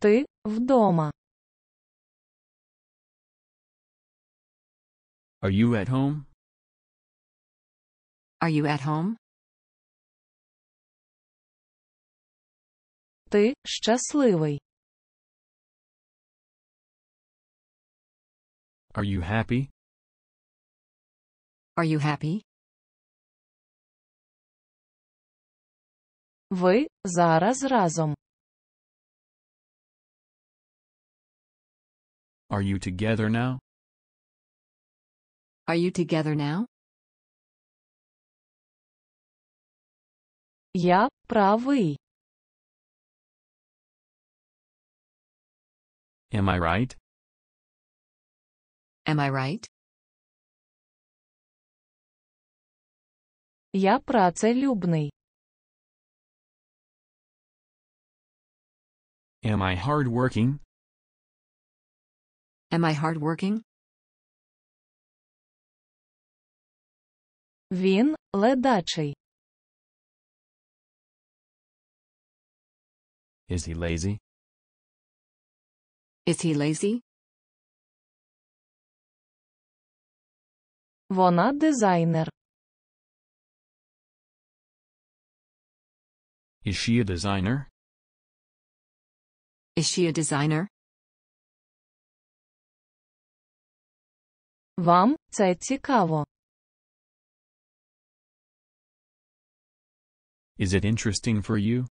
Ти вдома. Are you at home? Are you at home? Ти щасливий. Are you happy? Are you happy? Ви зараз разом. Are you together now? Are you together now? Я правий. Am I right? Am I right? Я працелюбний. Am I hardworking? Am I hardworking? Він ледачий. Is he lazy? Is he lazy? Вона дизайнер. Is she a designer? Is she a designer? Вам це цікаво. Is it interesting for you?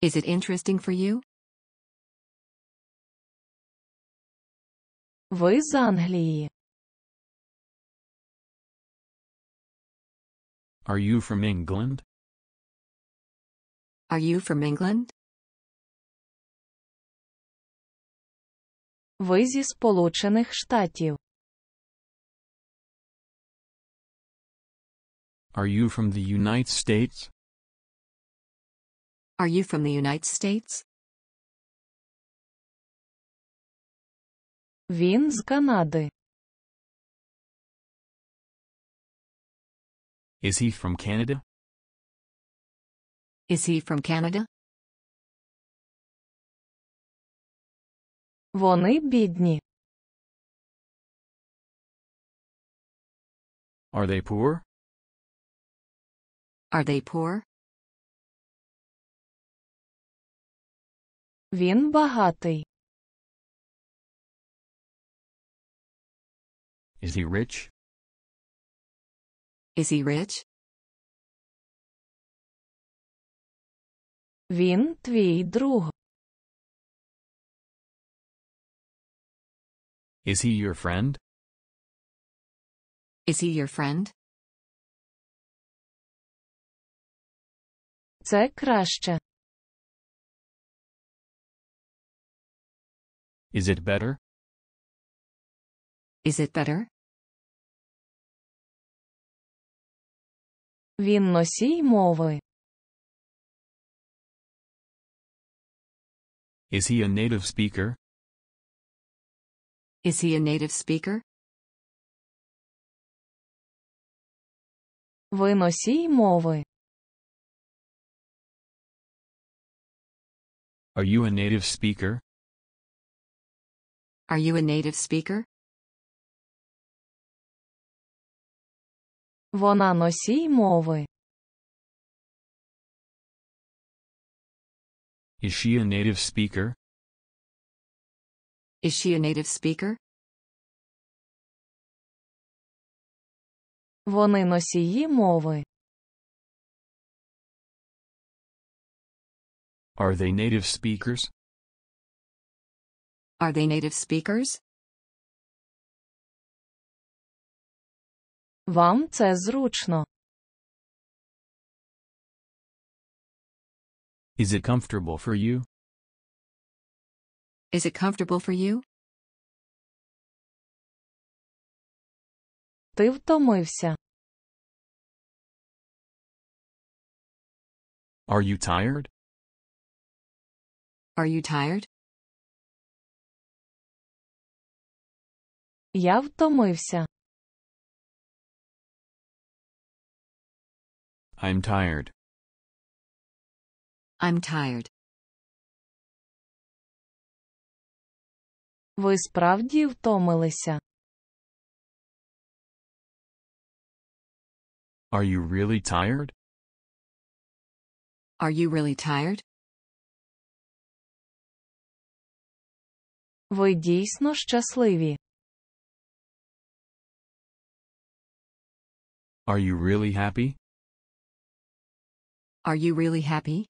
Is it interesting for you? Ви з Англії. Are you from England? Are you from England? Ви зі Сполучених Штатів. Are you from the United States? Are you from the United States? Він з Канади. Is he from Canada? Is he from Canada? Вони бідні. Are they poor? Are they poor? Він багатий. Is he rich? Is he rich? Він твій друг. Is he your friend? Is he your friend? Це краще. Is it better? Is it better? Він носій мови. Is he a native speaker? Is he a native speaker? Ви носій мови. Are you a native speaker? Are you a native speaker? Вона носій мови. Is she a native speaker? Is she a native speaker? Вони носії мови. Are they native speakers? Are they native speakers? Вам це зручно. Is it comfortable for you? Is it comfortable for you? Ти втомився. Are you tired? Are you tired? Я втомився. I'm tired. I'm tired. Ви справді втомилися. Are you really tired? Are you really tired? Ви дійсно щасливі. Are you really happy? Are you really happy?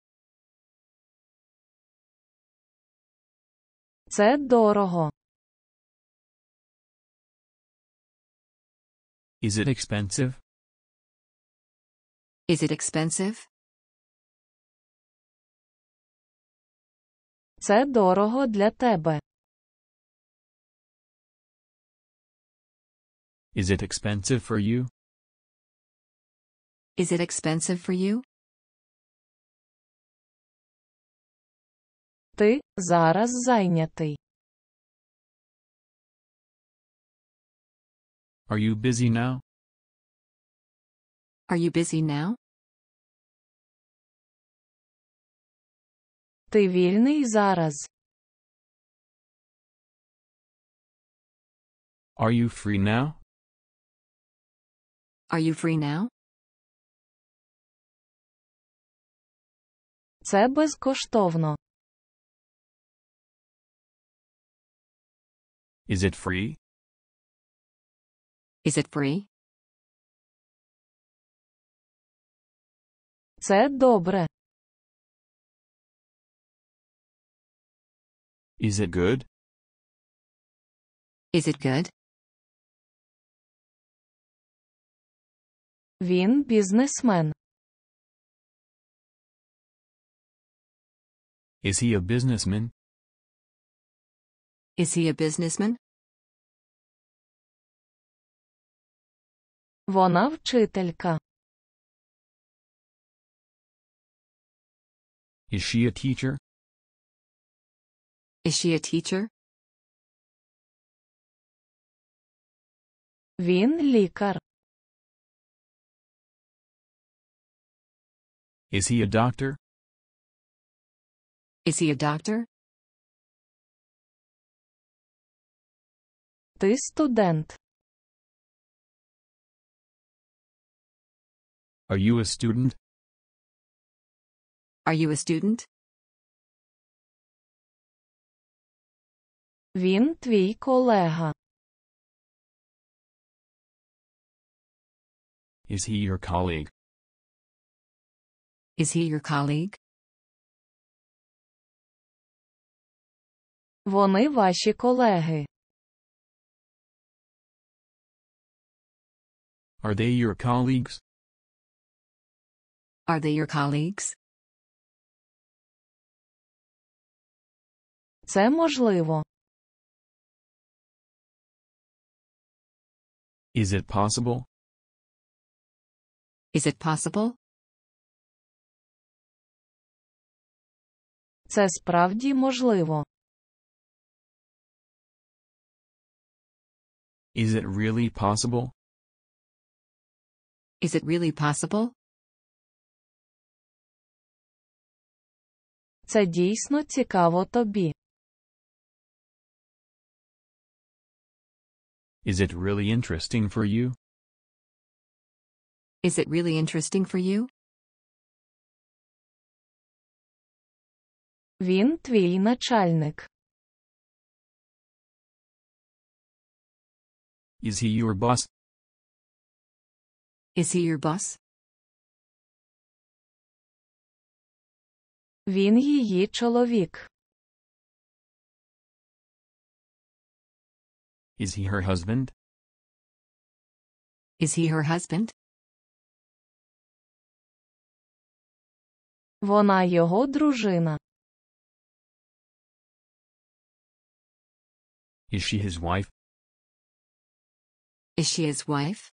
Це дорого. Is it expensive? Is it expensive? Це дорого для тебе. Is it expensive for you? Is it expensive for you? Ти зараз зайнятий. Are you busy now? Are you busy now? Ти вільний зараз. Are you free now? Are you free now? Це безкоштовно. Is it free? Is it free? Це добре. Is it good? Is it good? Він бізнесмен. Is he a businessman? Is he a businessman? Вона вчителька. Is she a teacher? Is she a teacher? Він лікар. Is he a doctor? Is he a doctor? Ти студент. Are you a student? Are you a student? Він твій колега. Is he your colleague? Is he your colleague? Вони ваші колеги. Are they your colleagues? Are they your colleagues? Це можливо. Is it possible? Is it possible? Це справді можливо. Is it really possible? Is it really possible? Це дійсно цікаво тобі. Is it really interesting for you? Is it really interesting for you? Він твій начальник. Is he your boss? Is he your boss? Він її чоловік. Is he her husband? Is he her husband? Вона його дружина. Is she his wife? Is she his wife?